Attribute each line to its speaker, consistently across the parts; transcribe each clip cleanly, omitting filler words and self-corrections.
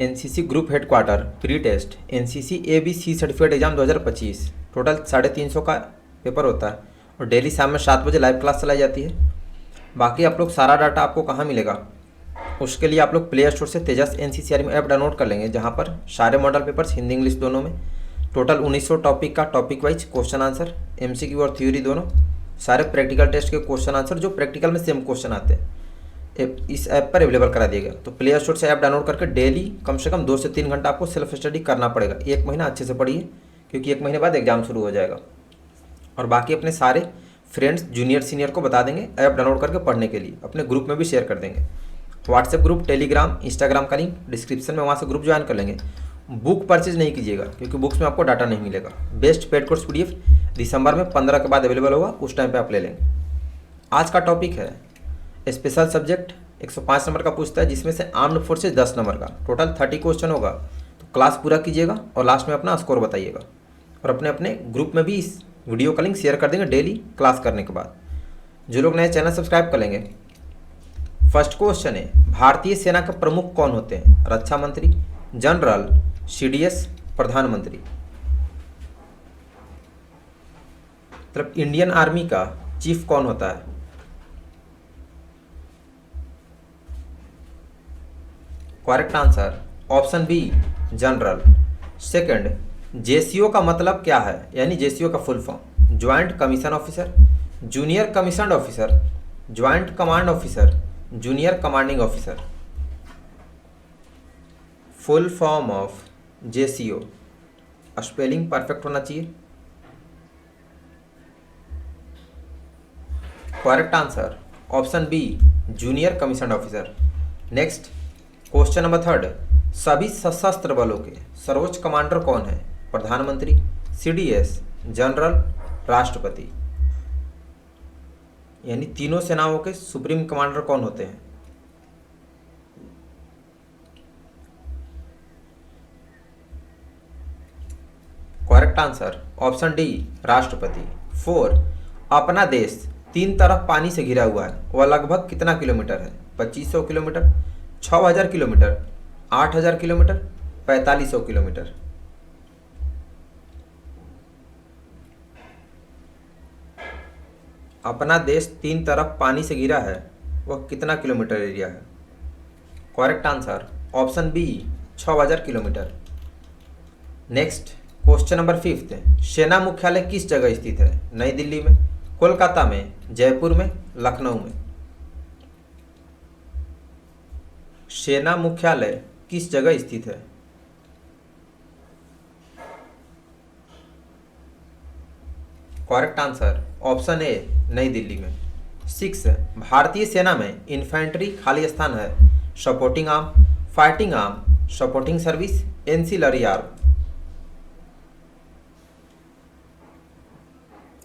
Speaker 1: NCC group headquarter pre test NCC ABC certificate exam 2025 total 350 का paper होता है और डेली शाम में 7 बजे लाइव क्लास चलाई जाती है। बाकी आप लोग सारा डाटा आपको कहाँ मिलेगा, उसके लिए आप लोग प्ले स्टोर से तेजस एनसीसी आर्मी ऐप डाउनलोड कर लेंगे, जहाँ पर सारे मॉडल पेपर्स हिंदी इंग्लिश दोनों में टोटल 1900 टॉपिक का topic wise question answer, MCQ और थ्योरी दोनों, सारे प्रैक्टिकल टेस्ट के क्वेश्चन आंसर जो प्रैक्टिकल में सेम क्वेश्चन आते हैं इस ऐप पर अवेलेबल करा दिया गया। तो प्ले स्टोर से ऐप डाउनलोड करके डेली कम से कम 2 से 3 घंटा आपको सेल्फ स्टडी करना पड़ेगा। 1 महीना अच्छे से पढ़िए, क्योंकि 1 महीने बाद एग्जाम शुरू हो जाएगा। और बाकी अपने सारे फ्रेंड्स जूनियर सीनियर को बता देंगे ऐप डाउनलोड करके पढ़ने के लिए, अपने ग्रुप में भी शेयर कर देंगे। व्हाट्सएप ग्रुप, टेलीग्राम, इंस्टाग्राम का लिंक डिस्क्रिप्शन में, वहाँ से ग्रुप ज्वाइन कर लेंगे। बुक परचेज नहीं कीजिएगा, क्योंकि बुक्स में आपको डाटा नहीं मिलेगा। बेस्ट पेड कोर्स PDF दिसंबर में 15 के बाद अवेलेबल होगा, उस टाइम पे आप ले लेंगे। आज का टॉपिक है स्पेशल सब्जेक्ट, 105 नंबर का पूछता है, जिसमें से आर्म्ड फोर्सेज 10 नंबर का, टोटल 30 क्वेश्चन होगा। तो क्लास पूरा कीजिएगा और लास्ट में अपना स्कोर बताइएगा, और अपने अपने ग्रुप में भी इस वीडियो का लिंक शेयर कर देंगे डेली क्लास करने के बाद। जो लोग नए चैनल सब्सक्राइब कर लेंगे। फर्स्ट क्वेश्चन है, भारतीय सेना के प्रमुख कौन होते हैं? रक्षा मंत्री, जनरल, CDS, प्रधानमंत्री। मतलब इंडियन आर्मी का चीफ कौन होता है? Correct answer option B, general. Second, JCO का मतलब क्या है, यानी JCO का full form? Joint commission officer, junior commission officer, joint command officer, junior commanding officer. Full form of JCO, spelling perfect होना चाहिए। Correct answer option B, junior commission officer. Next question number 3, सभी सशस्त्र बलों के सर्वोच्च commander कौन है? प्रधानमंत्री, CDS, जनरल, राष्ट्रपति। यानी तीनों सेनाओं के सुप्रीम कमांडर कौन होते हैं? करेक्ट आंसर ऑप्शन डी, राष्ट्रपति। 4, अपना देश 3 तरफ पानी से घिरा हुआ है, वह लगभग कितना किलोमीटर है? 2500 किलोमीटर, 6000 किलोमीटर, 8000 किलोमीटर, 4500 किलोमीटर। अपना देश 3 तरफ पानी से घिरा है, वह कितना किलोमीटर एरिया है? Correct answer option B, 6000 kilometre. Next question number 5, सेना मुख्यालय किस जगह स्थित है? नई दिल्ली में, कोलकाता में, जयपुर में, लखनऊ में। सेना मुख्यालय किस जगह स्थित है? करेक्ट आंसर ऑप्शन ए, नई दिल्ली में। 6, भारतीय सेना में इन्फेंट्री खाली स्थान है? Supporting arm, fighting arm, supporting service, ancillary arm.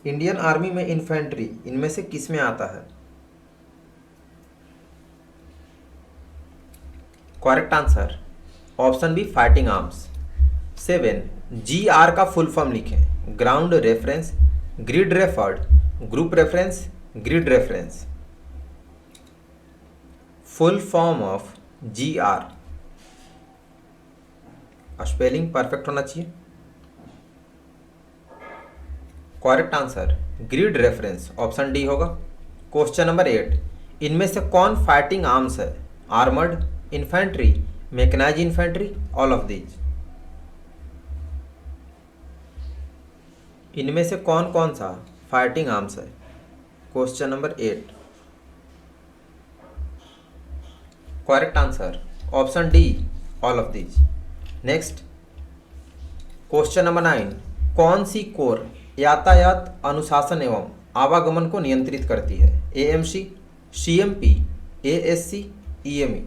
Speaker 1: Indian army में इन्फेंट्री इनमें से किस में आता है? Correct answer option B, fighting arms. 7, GR का फुल फॉर्म लिखें? Ground reference, grid referred, group reference, grid reference. Full form of GR, spelling perfect होना चाहिए। Correct answer grid reference option D होगा। क्वेश्चन नंबर 8, इनमें से कौन fighting arms है? Armoured, infantry, mechanised infantry, all of these. इनमें से कौन कौन सा फाइटिंग आर्म्स है? Question number 8। Correct answer option D, all of these. Next question number 9, कौन सी कोर यातायात अनुशासन एवं आवागमन को नियंत्रित करती है? AMC, CMP, ASC, EME।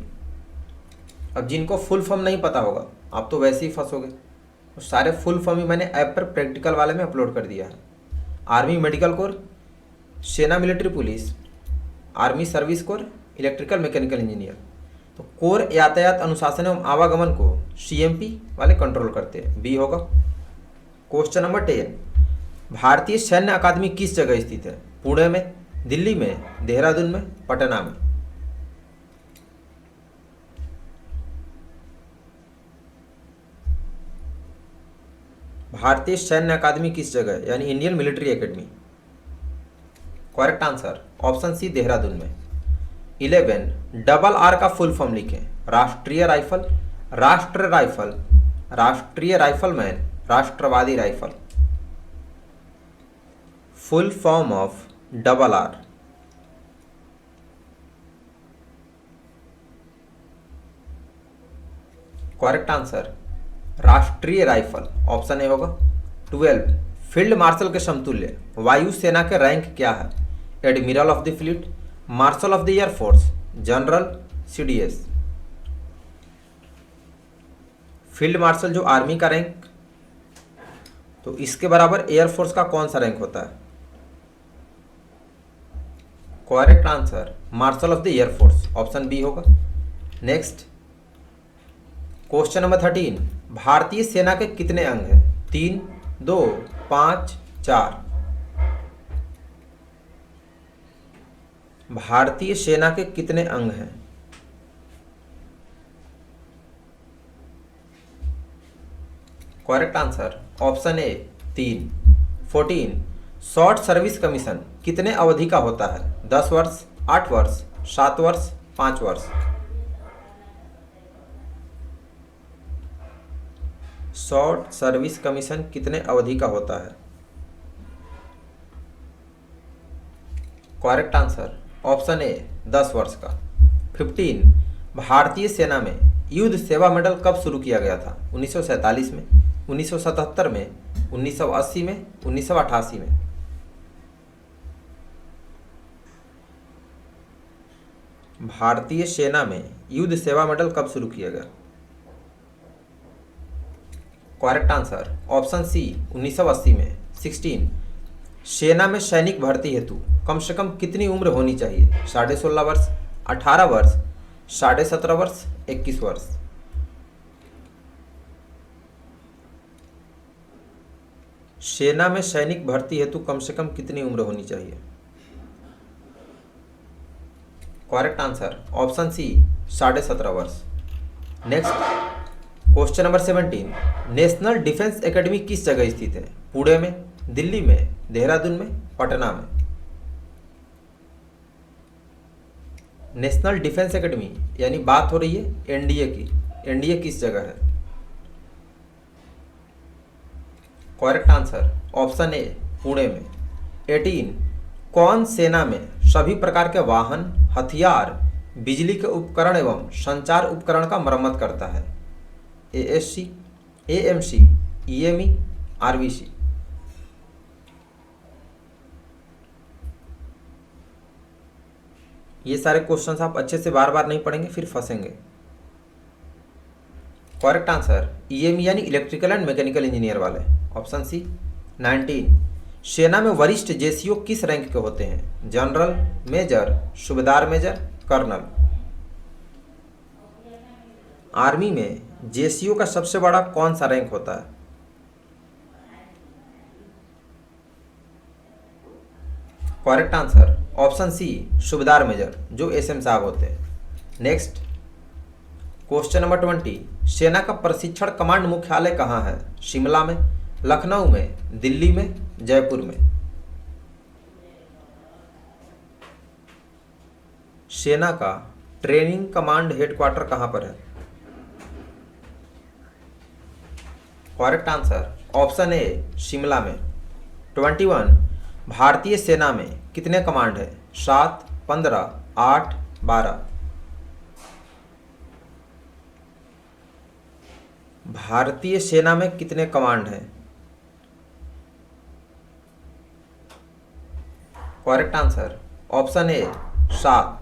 Speaker 1: अब जिनको फुल फॉर्म नहीं पता होगा, आप तो वैसे ही फंसोगे। तो सारे फुल फॉर्म ही मैंने ऐप पर प्रैक्टिकल वाले में अपलोड कर दिया है। आर्मी मेडिकल कोर, सेना military police, army service corps, electrical mechanical engineer. तो कोर यातायात अनुशासन एवं आवागमन को CMP वाले कंट्रोल करते हैं, बी होगा। क्वेश्चन नंबर 10, भारतीय सैन्य अकादमी किस जगह स्थित है? पुणे में, दिल्ली में, देहरादून में, पटना में। भारतीय सैन्य अकादमी किस जगह है, यानी Indian military academy. Correct answer option C Dehradun में। 11 डबल आर का फुल फॉर्म लिखें। राष्ट्रीय राइफल, राष्ट्र राइफल, राष्ट्रीय राइफलमैन, राष्ट्रवादी rifle. Full form of double R. Correct answer राष्ट्रीय राइफल, ऑप्शन ए होगा। 12 फील्ड मार्शल के समतुल्य वायुसेना के रैंक क्या है। Admiral of the fleet, martial of the air force, general, CDS. Field marshal जो आर्मी का रैंक, तो इसके बराबर एयरफोर्स का कौन सा रैंक होता है। Correct answer marshal of the air force, option B होगा। नेक्स्ट क्वेश्चन नंबर 13 भारतीय सेना के कितने अंग हैं। 3, 2, 5, 4। भारतीय सेना के कितने अंग हैं। करेक्ट आंसर ऑप्शन ए 3। 14 शॉर्ट सर्विस कमीशन कितने अवधि का होता है। 10 वर्ष, 8 वर्ष, 7 वर्ष, 5 वर्ष। शॉर्ट सर्विस कमीशन कितने अवधि का होता है। करेक्ट आंसर ऑप्शन ए 10 वर्ष का। 15 भारतीय सेना में युद्ध सेवा मेडल कब शुरू किया गया था। 1947 में, 1977 में, 1980 में, 1988 में। भारतीय सेना में युद्ध सेवा मेडल कब शुरू किया गया। करेक्ट आंसर ऑप्शन सी 1980 में। 16 सेना में सैनिक भर्ती हेतु कम से कम कितनी उम्र होनी चाहिए। 16.5 वर्ष, 18 वर्ष, 17.5 वर्ष, 21 वर्ष। सेना में सैनिक भर्ती हेतु कम से कम कितनी उम्र होनी चाहिए। करेक्ट आंसर ऑप्शन सी 17.5 वर्ष। Next question number 17 national defence academy किस जगह स्थित है। पुणे में, दिल्ली में, देहरादून में, पटना में। नेशनल डिफेंस एकेडमी यानी बात हो रही है एनडीए की। एनडीए किस जगह है। करेक्ट आंसर ऑप्शन ए पुणे में। 18 कौन सेना में सभी प्रकार के वाहन, हथियार, बिजली के उपकरण एवं संचार उपकरण का मरम्मत करता है। ASC, AMC, EME, RBC. ये सारे क्वेश्चंस आप अच्छे से बार बार नहीं पढ़ेंगे फिर फंसेंगे। करेक्ट आंसर ईएमई यानी इलेक्ट्रिकल एंड मैकेनिकल इंजीनियर वाले, ऑप्शन सी। 19 सेना में वरिष्ठ जेसीओ किस रैंक के होते हैं। जनरल, मेजर, सूबेदार मेजर, कर्नल। आर्मी में जेसीओ का सबसे बड़ा कौन सा रैंक होता है। करेक्ट आंसर ऑप्शन सी सूबेदार मेजर जो एसएम साहब होते हैं। नेक्स्ट क्वेश्चन नंबर 20 सेना का प्रशिक्षण कमांड मुख्यालय कहाँ है। शिमला में, लखनऊ में, दिल्ली में, जयपुर में। सेना का ट्रेनिंग कमांड हेडक्वार्टर कहाँ पर है। करेक्ट आंसर ऑप्शन ए शिमला में। 21 भारतीय सेना में कितने कमांड है। 7, 15, 8, 12। भारतीय सेना में कितने कमांड हैं। Correct answer option A 7।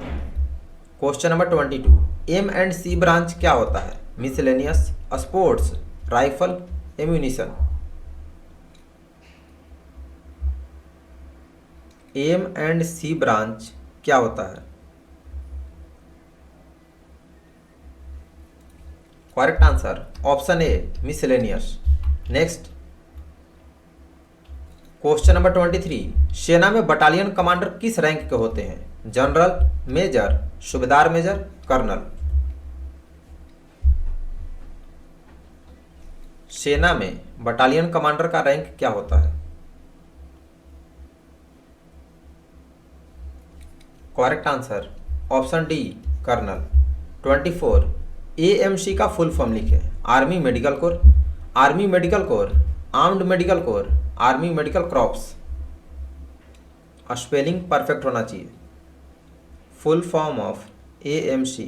Speaker 1: Question number 22 M and C branch क्या होता है। Miscellaneous, sports, rifle, ammunition. M and C branch क्या होता है। Correct answer option A miscellaneous. Next question number 23 सेना में बटालियन कमांडर किस रैंक के होते हैं। जनरल, मेजर, सूबेदार मेजर, कर्नल। सेना में बटालियन कमांडर का रैंक क्या होता है? Correct answer option D colonel. 24 AMC का फुल फॉर्म लिखे। Army medical corps, army medical corps, armed medical corps, army medical crops. Spelling perfect होना चाहिए। Full form of AMC.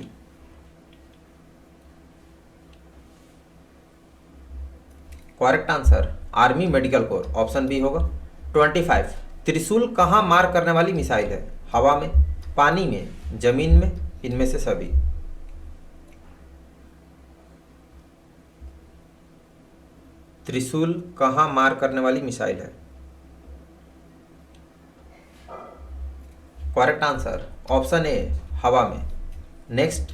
Speaker 1: Correct answer army medical corps, option B होगा। 25 त्रिशूल कहाँ मार करने वाली मिसाइल है? हवा में, पानी में, जमीन में, इनमें से सभी। त्रिशूल कहाँ मार करने वाली मिसाइल है? करेक्ट आंसर ऑप्शन ए हवा में। नेक्स्ट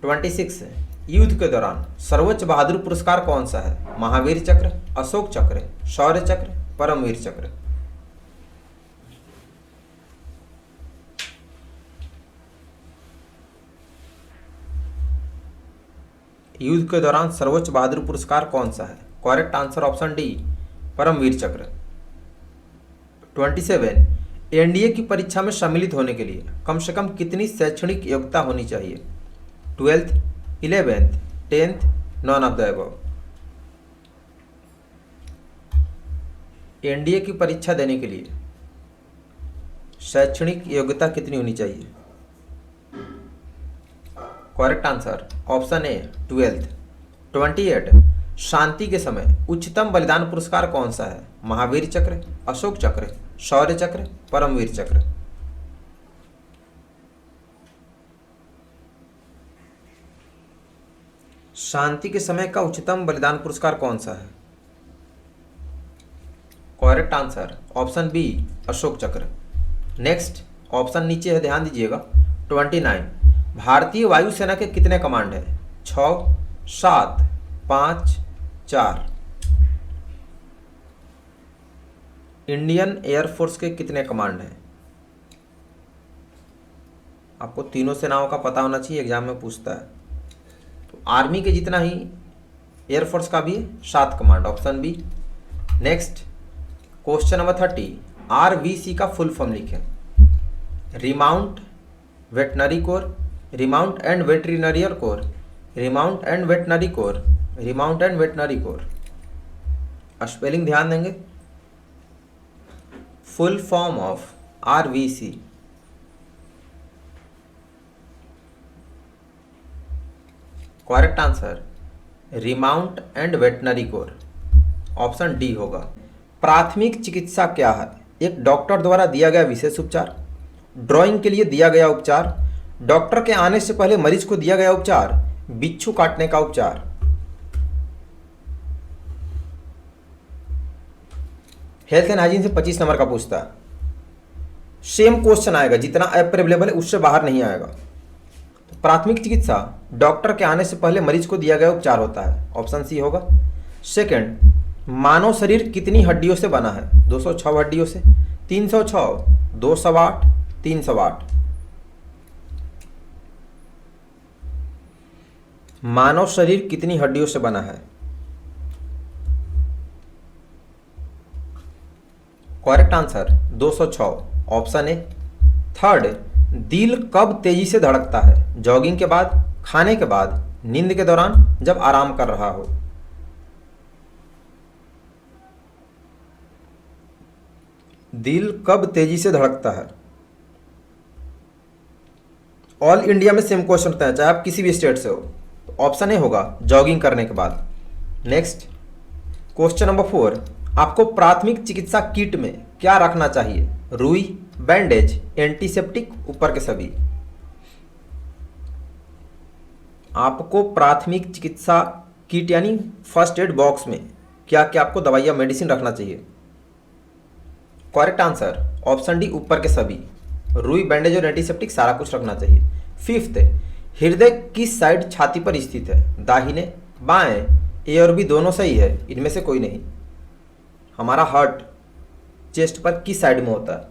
Speaker 1: 26 युद्ध के दौरान सर्वोच्च बहादुर पुरस्कार कौन सा है? महावीर चक्र, अशोक चक्र, शौर्य चक्र, परमवीर चक्र। युद्ध के दौरान सर्वोच्च बहादुर पुरस्कार कौन सा है? Correct answer option D Paramvir Chakra. 27 NDA की परीक्षा में सम्मिलित होने के लिए कम से कम कितनी शैक्षणिक योग्यता होनी चाहिए? 12th, 11th, 10th, none of the above. NDA की परीक्षा देने के लिए शैक्षणिक योग्यता कितनी होनी चाहिए? करेक्ट आंसर ऑप्शन ए 12th। 28 शांति के समय उच्चतम बलिदान पुरस्कार कौन सा है? महावीर चक्र, अशोक चक्र, शौर्य चक्र, परमवीर चक्र। शांति के समय का उच्चतम बलिदान पुरस्कार कौन सा है? Correct answer option B Ashoka Chakra. Next option नीचे है, ध्यान दीजिएगा। 29 भारतीय वायुसेना के कितने कमांड है? 6, 7, 5, 4। इंडियन एयरफोर्स के कितने कमांड हैं? आपको तीनों सेनाओं का पता होना चाहिए, एग्जाम में पूछता है। तो आर्मी के जितना ही एयरफोर्स का भी है, 7 command, option B. Next question number 30 RVC का फुल फॉर्म लिखें। Remount veterinary corps, remount and veterinarial corps, remount and veterinary corps, remount and veterinary corps. Spelling ध्यान देंगे। Full form of RVC. Correct answer remount and veterinary corps, option D होगा। प्राथमिक चिकित्सा क्या है? एक डॉक्टर द्वारा दिया गया विशेष उपचार, ड्राइंग के लिए दिया गया उपचार, डॉक्टर के आने से पहले मरीज को दिया गया उपचार, बिच्छू काटने का उपचार। हेल्थ एंड हाइजीन से 25 नंबर का पूछता है। सेम क्वेश्चन आएगा, जितना ऐप पर अवेलेबल है उससे बाहर नहीं आएगा। तो प्राथमिक चिकित्सा डॉक्टर के आने से पहले मरीज को दिया गया उपचार होता है, ऑप्शन सी होगा। सेकंड मानव शरीर कितनी हड्डियों से बना है? 206 हड्डियों से, 306, 208, 308। मानव शरीर कितनी हड्डियों से बना है? Correct answer 206, option A. Third दिल कब तेजी से धड़कता है? जॉगिंग के बाद, खाने के बाद, नींद के दौरान, जब आराम कर रहा हो। दिल कब तेजी से धड़कता है? ऑल इंडिया में सेम क्वेश्चन होता है, चाहे आप किसी भी स्टेट से हो। ऑप्शन ए होगा जॉगिंग करने के बाद। नेक्स्ट क्वेश्चन नंबर 4 आपको प्राथमिक चिकित्सा किट में क्या रखना चाहिए? रुई, बैंडेज, एंटीसेप्टिक, ऊपर के सभी। आपको प्राथमिक चिकित्सा किट यानी फर्स्ट एड बॉक्स में क्या क्या आपको दवाइयाँ मेडिसिन रखना चाहिए? करेक्ट आंसर ऑप्शन डी ऊपर के सभी। रुई, बैंडेज और एंटीसेप्टिक सारा कुछ रखना चाहिए। फिफ्थ हृदय किस साइड छाती पर स्थित है? दाहिने, बाएं, ए और बी दोनों सही है, इनमें से कोई नहीं। हमारा हार्ट चेस्ट पर किस साइड में होता है?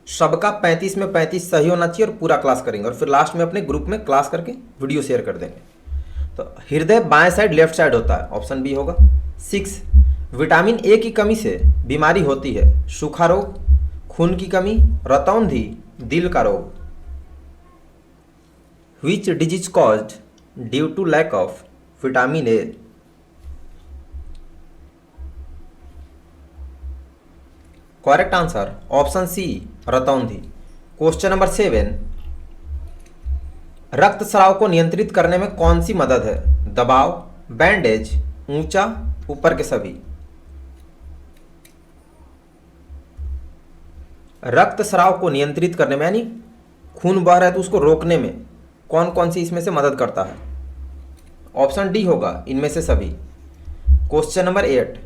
Speaker 1: सबका 35 में 35 सही होना चाहिए और पूरा क्लास करेंगे और फिर लास्ट में अपने ग्रुप में क्लास करके वीडियो शेयर कर देंगे। तो हृदय बाएं साइड लेफ्ट साइड होता है, ऑप्शन बी होगा। 6, विटामिन ए की कमी से बीमारी होती है, सूखा रोग, खून की कमी, रतौंधी, दिल का रोग। Which disease caused due to lack of vitamin A? Correct answer option C, रतौंधी। क्वेश्चन नंबर 7, रक्त स्राव को नियंत्रित करने में कौन सी मदद है? दबाव, बैंडेज, ऊंचा, ऊपर के सभी। रक्त स्राव को नियंत्रित करने में यानी खून बह रहा है तो उसको रोकने में कौन कौन सी इसमें से मदद करता है? ऑप्शन डी होगा, इनमें से सभी। क्वेश्चन नंबर 8,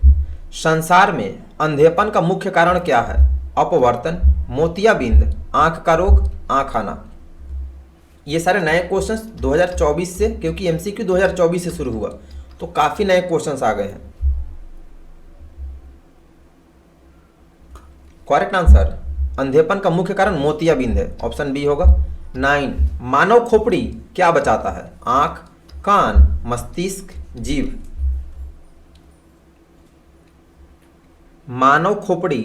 Speaker 1: संसार में अंधेपन का मुख्य कारण क्या है? अपवर्तन, मोतियाबिंद, आंख का रोग, आंख आना। ये सारे नए क्वेश्चंस 2024 से, क्योंकि एमसीक्यू 2024 से शुरू हुआ तो काफी नए क्वेश्चंस आ गए हैं। करेक्ट आंसर अंधेपन का मुख्य कारण मोतियाबिंद है, ऑप्शन बी होगा। 9, मानव खोपड़ी क्या बचाता है? आंख, कान, मस्तिष्क, जीभ। मानव खोपड़ी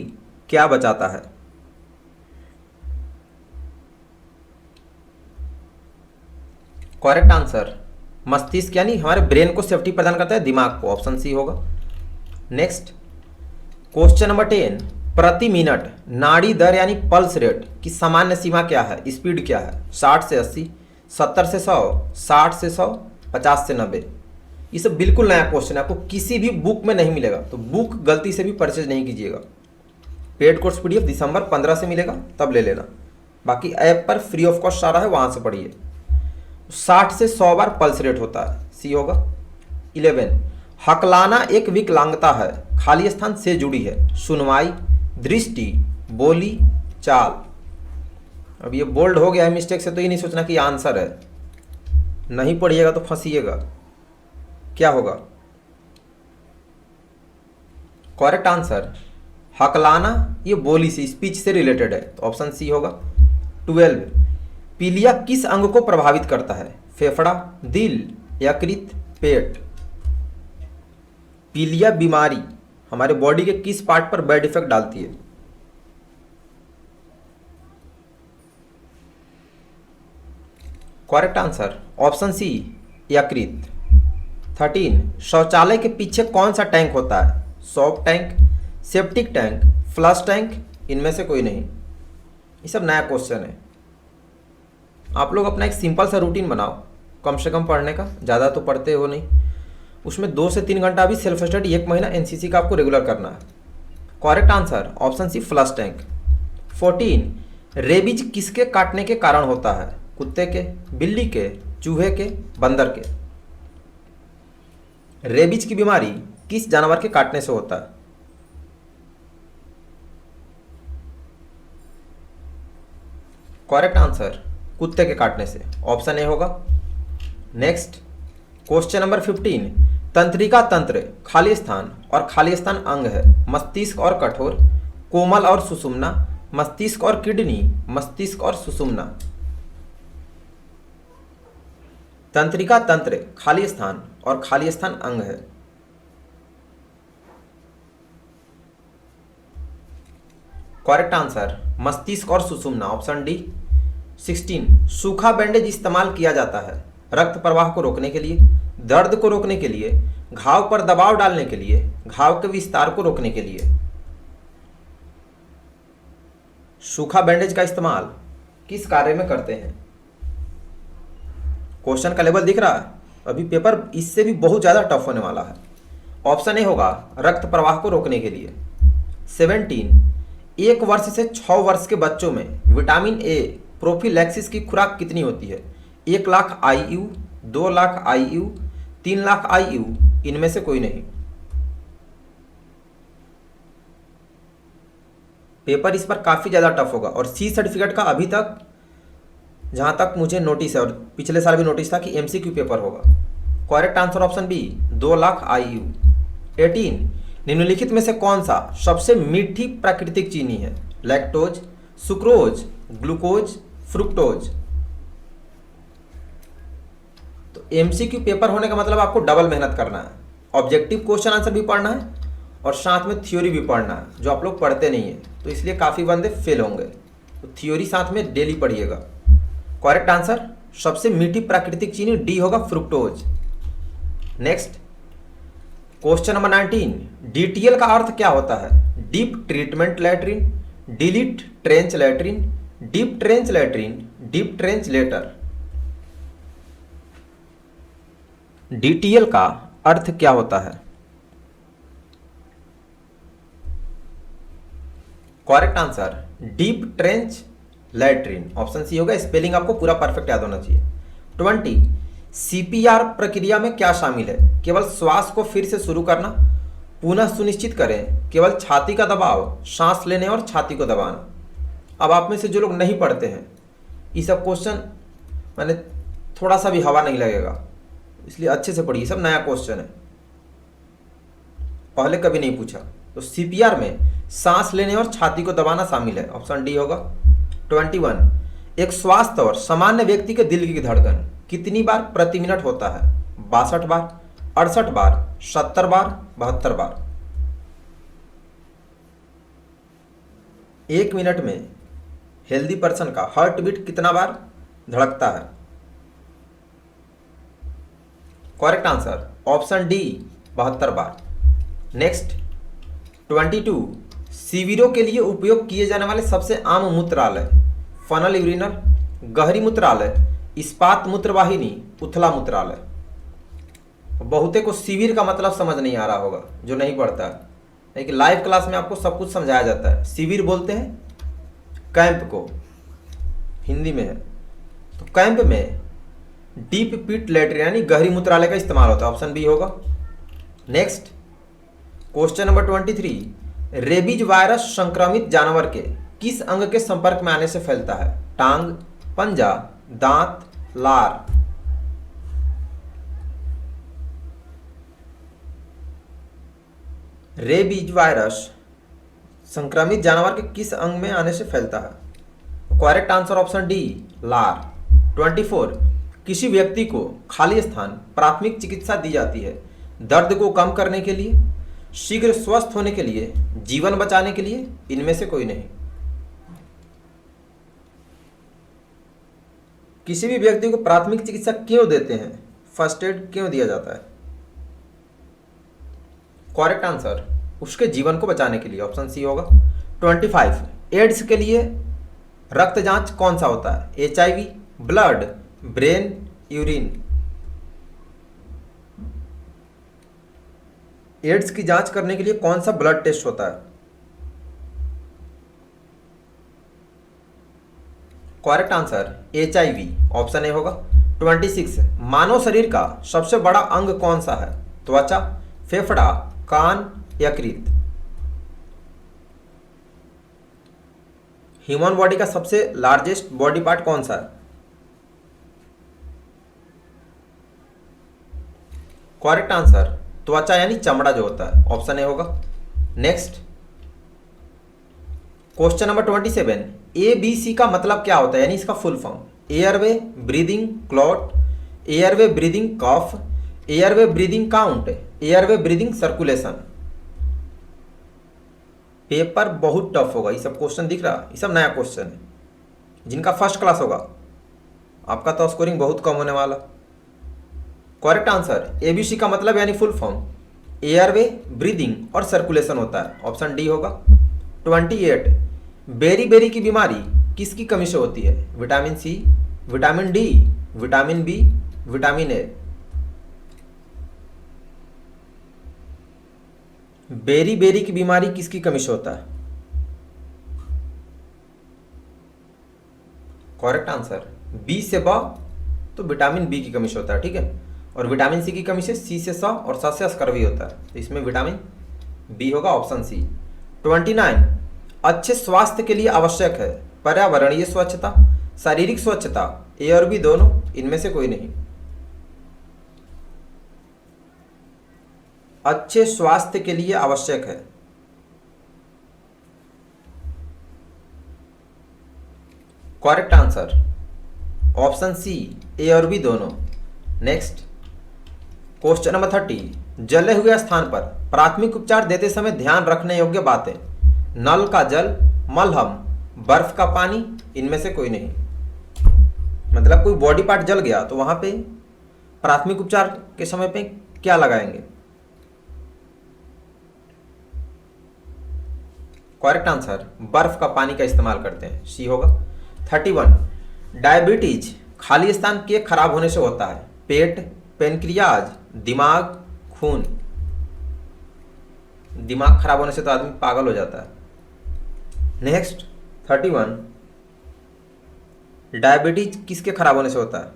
Speaker 1: क्या बचाता है? करेक्ट आंसर मस्तिष्क, यानी हमारे ब्रेन को सेफ्टी प्रदान करता है, दिमाग को, ऑप्शन सी होगा। नेक्स्ट क्वेश्चन नंबर 10, प्रति मिनट नाड़ी दर यानी पल्स रेट की सामान्य सीमा क्या है? स्पीड क्या है? 60 से 80, 70 से 100, 60 से 100, 50 से 90। ये सब बिल्कुल नया क्वेश्चन है, आपको किसी भी बुक में नहीं मिलेगा, तो बुक गलती से भी परचेज नहीं कीजिएगा। पेड कोर्स पीडीएफ दिसंबर 15 से मिलेगा, तब ले लेना। बाकी ऐप पर फ्री ऑफ कॉस्ट आ रहा है, वहां से पढ़िए। 60 से 100 बार पल्स रेट होता है, सी होगा। 11, हकलाना एक विकलांगता है, खाली स्थान से जुड़ी है, सुनवाई, दृष्टि, बोली, चाल। अब ये बोल्ड हो गया है मिस्टेक से, तो ये नहीं सोचना कि आंसर है, नहीं पढ़िएगा तो फंसिएगा। क्या होगा? करेक्ट आंसर हकलाना ये बोली से, स्पीच से रिलेटेड है, तो ऑप्शन सी होगा। 12, पीलिया किस अंग को प्रभावित करता है? फेफड़ा, दिल, यकृत, पेट। पीलिया बीमारी हमारे बॉडी के किस पार्ट पर बैड इफेक्ट डालती है? करेक्ट आंसर ऑप्शन सी, यकृत। 13, शौचालय के पीछे कौन सा टैंक होता है? Soft tank, septic tank, flush tank, इनमें से कोई नहीं। ये सब नया क्वेश्चन है। आप लोग अपना एक सिंपल सा रूटीन बनाओ, कम से कम पढ़ने का, ज़्यादा तो पढ़ते हो नहीं। उसमें 2 से 3 घंटा भी सेल्फ स्टडी, 1 महीना एनसीसी का आपको रेगुलर करना है। Correct answer option C, flush tank. 14, rabies किसके काटने के कारण होता है? कुत्ते के, बिल्ली के, चूहे के, बंदर के। रेबीज की बीमारी किस जानवर के काटने से होता है? करेक्ट आंसर कुत्ते के काटने से, ऑप्शन ए होगा। नेक्स्ट क्वेश्चन नंबर 15, तंत्रिका तंत्र खाली स्थान और खाली स्थान अंग है, मस्तिष्क और कठोर, कोमल और सुषुम्ना, मस्तिष्क और किडनी, मस्तिष्क और सुषुम्ना। तंत्रिका तंत्र खाली स्थान और खाली स्थान अंग है। करेक्ट आंसर मस्तिष्क और सुषुम्ना, ऑप्शन डी। 16, सूखा बैंडेज इस्तेमाल किया जाता है रक्त प्रवाह को रोकने के लिए, दर्द को रोकने के लिए, घाव पर दबाव डालने के लिए, घाव के विस्तार को रोकने के लिए। सूखा बैंडेज का इस्तेमाल किस कार्य में करते हैं? क्वेश्चन का लेवल दिख रहा है, अभी पेपर इससे भी बहुत ज़्यादा टफ होने वाला है। ऑप्शन ए होगा रक्त प्रवाह को रोकने के लिए। 17, 1 वर्ष से 6 वर्ष के बच्चों में विटामिन ए प्रोफिलैक्सिस की खुराक कितनी होती है? 1 lakh IU, 2 lakh IU, 3 lakh IU, इनमें से कोई नहीं। पेपर इस पर काफ़ी ज़्यादा टफ होगा और सी सर्टिफिकेट का अभी तक जहाँ तक मुझे नोटिस है, और पिछले साल भी नोटिस था कि MCQ पेपर होगा। Correct answer option B, 2 lakh IU। 18, निम्नलिखित में से कौन सा सबसे मीठी प्राकृतिक चीनी है? Lactose, sucrose, glucose, fructose. तो एमसीक्यू पेपर होने का मतलब आपको डबल मेहनत करना है, ऑब्जेक्टिव क्वेश्चन आंसर भी पढ़ना है और साथ में थ्योरी भी पढ़ना है, जो आप लोग पढ़ते नहीं है, तो इसलिए काफ़ी बंदे फेल होंगे। तो थ्योरी साथ में डेली पढ़िएगा। करेक्ट आंसर सबसे मीठी प्राकृतिक चीनी डी होगा, fructose. Next question number 19, DTL का अर्थ क्या होता है? Deep treatment latrine, delete trench latrine, deep trench latrine, deep trench letter. DTL का अर्थ क्या होता है? Correct answer deep trench latrine, option C होगा। स्पेलिंग आपको पूरा परफेक्ट याद होना चाहिए। 20, सीपीआर प्रक्रिया में क्या शामिल है? केवल श्वास को फिर से शुरू करना, पुनः सुनिश्चित करें, केवल छाती का दबाव, सांस लेने और छाती को दबाना। अब आप में से जो लोग नहीं पढ़ते हैं, ये सब क्वेश्चन मैंने थोड़ा सा भी हवा नहीं लगेगा, इसलिए अच्छे से पढ़िए, सब नया क्वेश्चन है, पहले कभी नहीं पूछा। तो सीपीआर में सांस लेने और छाती को दबाना शामिल है, ऑप्शन डी होगा। 21, एक स्वस्थ और सामान्य व्यक्ति के दिल की धड़कन कितनी बार प्रति मिनट होता है? 62 बार, 68 बार, 70 बार, 72 बार। 1 मिनट में हेल्दी पर्सन का हार्ट बीट कितना बार धड़कता है? करेक्ट आंसर ऑप्शन डी 72 बार। नेक्स्ट 22, शिविरों के लिए उपयोग किए जाने वाले सबसे आम मूत्रालय? फनल यूरिनल, गहरी मूत्रालय, इस्पात मूत्रवाहिनी, उथला मूत्रालय। बहुते को शिविर का मतलब समझ नहीं आ रहा होगा जो नहीं पढ़ता है, लेकिन लाइव क्लास में आपको सब कुछ समझाया जाता है। शिविर बोलते हैं कैंप को, हिंदी में है। तो कैंप में डीप पिट लैट्रिन यानी गहरी मूत्रालय का इस्तेमाल होता है, ऑप्शन बी होगा। Next question number 23, rabies virus संक्रमित जानवर के किस अंग के संपर्क में आने से फैलता है? टांग, पंजा, दांत, लार। रेबीज वायरस संक्रमित जानवर के किस अंग में आने से फैलता है? करेक्ट आंसर ऑप्शन डी लार। 24, किसी व्यक्ति को खाली स्थान प्राथमिक चिकित्सा दी जाती है दर्द को कम करने के लिए, शीघ्र स्वस्थ होने के लिए, जीवन बचाने के लिए, इनमें से कोई नहीं। किसी भी व्यक्ति को प्राथमिक चिकित्सा क्यों देते हैं? फर्स्ट एड क्यों दिया जाता है? करेक्ट आंसर उसके जीवन को बचाने के लिए, ऑप्शन सी होगा। 25, एड्स के लिए रक्त जांच कौन सा होता है? HIV, blood, brain, urine. AIDS की जांच करने के लिए कौन सा ब्लड टेस्ट होता है? Correct answer HIV, option A होगा। 26, मानव शरीर का सबसे बड़ा अंग कौन सा है? त्वचा, फेफड़ा, कान, यकृत। ह्यूमन बॉडी का सबसे लार्जेस्ट बॉडी पार्ट कौन सा है? करेक्ट आंसर त्वचा यानी चमड़ा जो होता है, ऑप्शन ए होगा। नेक्स्ट क्वेश्चन नंबर 27, ABC का मतलब क्या होता है यानी इसका full form? Airway breathing clot, airway breathing cough, airway breathing count, airway breathing circulation. Paper बहुत टफ होगा, ये सब क्वेश्चन दिख रहा, ये सब नया क्वेश्चन है। जिनका फर्स्ट क्लास होगा आपका तो स्कोरिंग बहुत कम होने वाला। करेक्ट आंसर ABC का मतलब यानी फुल फॉर्म एयरवे ब्रीदिंग और सर्कुलेशन होता है, ऑप्शन डी होगा। 28, बेरी बेरी की बीमारी किसकी कमी से होती है? Vitamin C, vitamin D, vitamin B, vitamin A. Beriberi की बीमारी किसकी कमी से होता है? करेक्ट आंसर बी से ब, तो विटामिन बी की कमी से होता है, ठीक है। और विटामिन सी की कमी से सी से स और स से स्कर्वी होता है, तो इसमें विटामिन बी होगा, ऑप्शन सी। 29, अच्छे स्वास्थ्य के लिए आवश्यक है पर्यावरणीय स्वच्छता, शारीरिक स्वच्छता, ए और बी दोनों, इनमें से कोई नहीं। अच्छे स्वास्थ्य के लिए आवश्यक है करेक्ट आंसर ऑप्शन सी ए और बी दोनों। नेक्स्ट क्वेश्चन नंबर 30, जले हुए स्थान पर प्राथमिक उपचार देते समय ध्यान रखने योग्य बातें। नल का जल, मलहम, बर्फ का पानी, इनमें से कोई नहीं। मतलब कोई बॉडी पार्ट जल गया तो वहां पे प्राथमिक उपचार के समय पे क्या लगाएंगे? करेक्ट आंसर बर्फ का पानी का इस्तेमाल करते हैं, सी होगा। 31, डायबिटीज खाली स्थान के खराब होने से होता है। पेट, पेनक्रियाज, दिमाग, खून। दिमाग खराब होने से तो आदमी पागल हो जाता है। नेक्स्ट 31, डायबिटीज किसके खराब होने से होता है?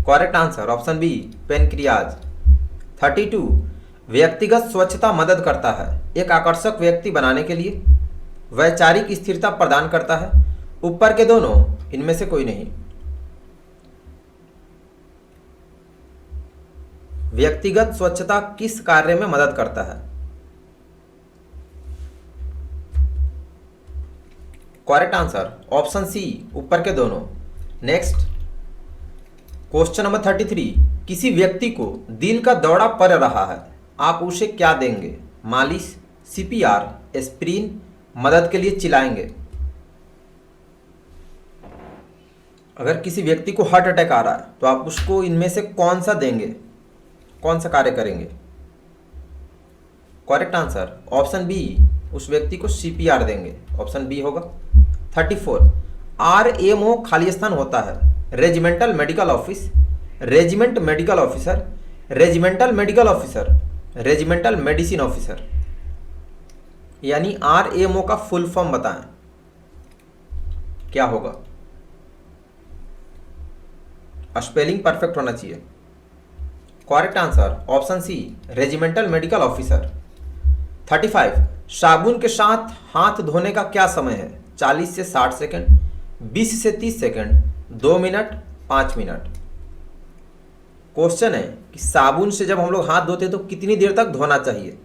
Speaker 1: Correct answer option B, pancreas. 32, व्यक्तिगत स्वच्छता मदद करता है। एक आकर्षक व्यक्ति बनाने के लिए। वैचारिक स्थिरता प्रदान करता है। ऊपर के दोनों, इनमें से कोई नहीं। व्यक्तिगत स्वच्छता किस कार्य में मदद करता है? करेक्ट आंसर ऑप्शन सी, ऊपर के दोनों। नेक्स्ट क्वेश्चन नंबर 33, किसी व्यक्ति को दिल का दौरा पड़ रहा है, आप उसे क्या देंगे? मालिश, सीपीआर, एस्प्रिन, मदद के लिए चिल्लाएंगे। अगर किसी व्यक्ति को हार्ट अटैक आ रहा है तो आप उसको इनमें से कौन सा देंगे, कौन सा कार्य करेंगे? करेक्ट आंसर ऑप्शन बी, उस व्यक्ति को सीपीआर देंगे, ऑप्शन बी होगा। 34, आरएमओ खाली स्थान होता है। Regimental medical office, regiment medical officer, regimental medical officer, regimental medicine officer. यानी आरएमओ का फुल फॉर्म बताएं, क्या होगा? स्पेलिंग परफेक्ट होना चाहिए। Correct answer option C, regimental medical officer. 35, साबुन के साथ हाथ धोने का क्या समय है? 40 से 60 सेकंड, 20 से 30 सेकंड, 2 मिनट, 5 मिनट। क्वेश्चन है कि साबुन से जब हम लोग हाथ धोते हैं तो कितनी देर तक धोना चाहिए?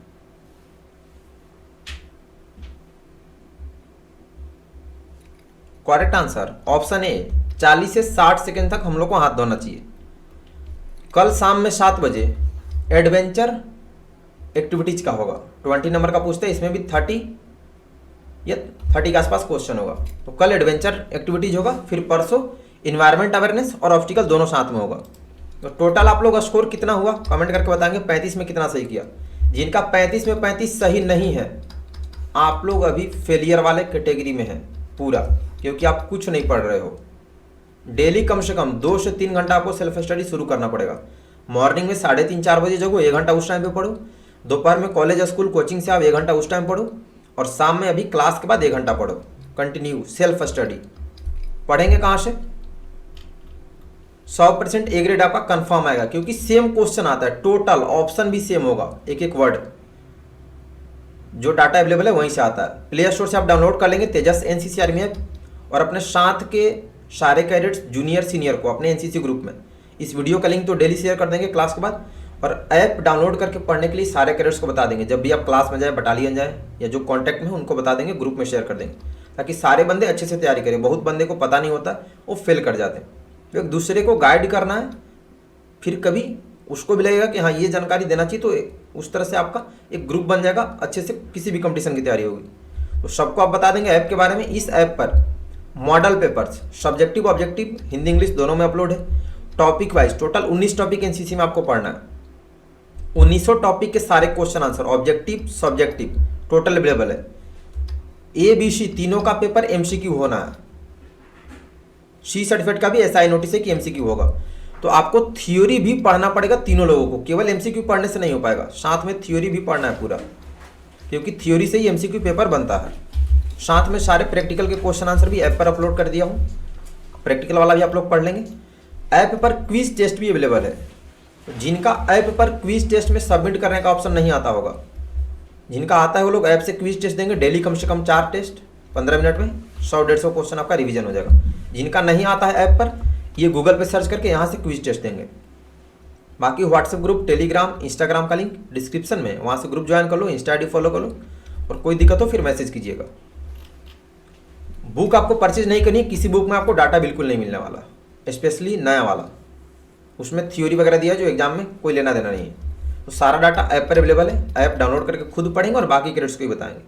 Speaker 1: करेक्ट आंसर ऑप्शन ए, 40 से 60 सेकंड तक हम लोग को हाथ धोना चाहिए। कल शाम में 7 बजे एडवेंचर एक्टिविटीज का होगा। 20 नंबर का पूछते हैं, इसमें भी 30 या 30 के आसपास क्वेश्चन होगा। तो कल एडवेंचर एक्टिविटीज होगा, फिर परसों इन्वायरमेंट अवेयरनेस और ऑप्टिकल दोनों साथ में होगा। तो टोटल आप लोग स्कोर कितना हुआ कमेंट करके बताएंगे। 35 में कितना सही किया? जिनका 35 में 35 सही नहीं है, आप लोग अभी फेलियर वाले कैटेगरी में हैं पूरा, क्योंकि आप कुछ नहीं पढ़ रहे हो। डेली कम से कम 2 से 3 घंटा आपको सेल्फ स्टडी शुरू करना पड़ेगा। मॉर्निंग में 3:30-4 बजे जगो, 1 घंटा उस टाइम पे पढ़ो। दोपहर में कॉलेज स्कूल कोचिंग से आप 1 घंटा उस टाइम पढ़ो, और शाम में अभी क्लास के बाद 1 घंटा पढ़ो। Continue self study. पढ़ेंगे कहाँ से? 100% ए ग्रेड आपका कंफर्म आएगा, क्योंकि सेम क्वेश्चन आता है, टोटल ऑप्शन भी सेम होगा, एक एक वर्ड जो डाटा अवेलेबल है वहीं से आता है। प्ले स्टोर से आप डाउनलोड कर लेंगे तेजस एनसीसी आर्मी ऐप, और अपने साथ के सारे कैडेट्स जूनियर सीनियर को अपने एनसीसी ग्रुप में इस वीडियो का लिंक तो डेली शेयर कर देंगे क्लास के बाद, और ऐप डाउनलोड करके पढ़ने के लिए सारे कैडेट्स को बता देंगे। जब भी आप क्लास में जाए, बटालियन जाए, या जो कॉन्टैक्ट में है उनको बता देंगे, ग्रुप में शेयर कर देंगे, ताकि सारे बंदे अच्छे से तैयारी करें। बहुत बंदे को पता नहीं होता, वो फेल कर जाते हैं। तो एक दूसरे को गाइड करना है, फिर कभी उसको भी लगेगा कि हाँ ये जानकारी देना चाहिए, तो उस तरह से आपका एक ग्रुप बन जाएगा, अच्छे से किसी भी कंपटीशन की तैयारी होगी। तो सबको आप बता देंगे ऐप के बारे में। इस ऐप पर model papers subjective objective Hindi English दोनों में अपलोड है। Topic wise total 19 topic NCC में आपको पढ़ना है। 1900 टॉपिक के सारे question answer objective subjective total available है। ABC तीनों का पेपर MCQ होना है। सी सर्टिफिकेट का भी ऐसा नोटिस है कि MCQ होगा। तो आपको थ्योरी भी पढ़ना पड़ेगा तीनों लोगों को, केवल MCQ पढ़ने से नहीं हो पाएगा, साथ में थ्योरी भी पढ़ना है पूरा, क्योंकि थ्योरी से ही MCQ पेपर बनता है। साथ में सारे प्रैक्टिकल के क्वेश्चन आंसर भी ऐप पर अपलोड कर दिया हूँ, प्रैक्टिकल वाला भी आप लोग पढ़ लेंगे। ऐप पर क्विज टेस्ट भी अवेलेबल है। जिनका ऐप पर क्विज टेस्ट में सबमिट करने का ऑप्शन नहीं आता होगा, जिनका आता है वो लोग ऐप से क्विज टेस्ट देंगे, डेली कम से कम 4 टेस्ट 15 मिनट में 100-150 क्वेश्चन आपका रिवीजन हो जाएगा। जिनका नहीं आता है ऐप पर, ये गूगल पे सर्च करके यहाँ से क्विज टेस्ट देंगे। बाकी व्हाट्सएप ग्रुप, टेलीग्राम, इंस्टाग्राम का लिंक डिस्क्रिप्शन में, वहाँ से ग्रुप ज्वाइन कर लो, इंस्टा आईडी फॉलो कर लो, और कोई दिक्कत हो फिर मैसेज कीजिएगा। बुक आपको परचेज नहीं करनी, किसी बुक में आपको डाटा बिल्कुल नहीं मिलने वाला, स्पेशली नया वाला, उसमें थ्योरी वगैरह दिया है जो एग्जाम में कोई लेना देना नहीं है। तो सारा डाटा ऐप पर अवेलेबल है, ऐप डाउनलोड करके खुद पढ़ेंगे और बाकी क्रेडिट्स को ही बताएंगे।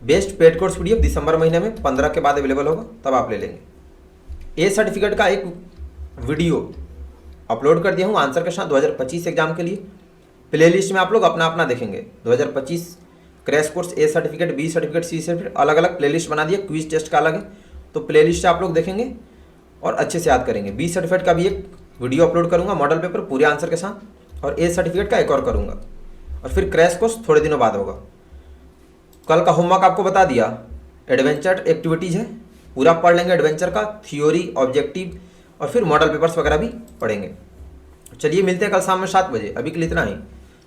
Speaker 1: बेस्ट पेड कोर्स पीडीएफ दिसंबर महीने में 15 के बाद अवेलेबल होगा, तब आप ले लेंगे। ए सर्टिफिकेट का एक वीडियो अपलोड कर दिया हूँ आंसर के साथ 2025 एग्जाम के लिए। प्लेलिस्ट में आप लोग अपना अपना देखेंगे। 2025 crash course A certificate, B certificate, C certificate, अलग अलग प्लेलिस्ट बना दिया। क्विज टेस्ट का अलग है, तो प्लेलिस्ट से आप लोग देखेंगे और अच्छे से याद करेंगे। बी सर्टिफिकेट का भी एक वीडियो अपलोड करूँगा मॉडल पेपर पूरे आंसर के साथ, और ए सर्टिफिकेट का एक और करूँगा, और फिर क्रैश कोर्स थोड़े दिनों बाद होगा। कल का होमवर्क आपको बता दिया, एडवेंचर एक्टिविटीज़ है, पूरा पढ़ लेंगे एडवेंचर का, थ्योरी, ऑब्जेक्टिव और फिर मॉडल पेपर्स वगैरह भी पढ़ेंगे। चलिए मिलते हैं कल शाम में 7 बजे। अभी के लिए इतना ही।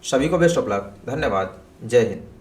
Speaker 1: सभी को बेस्ट ऑफ लक। धन्यवाद। जय हिंद।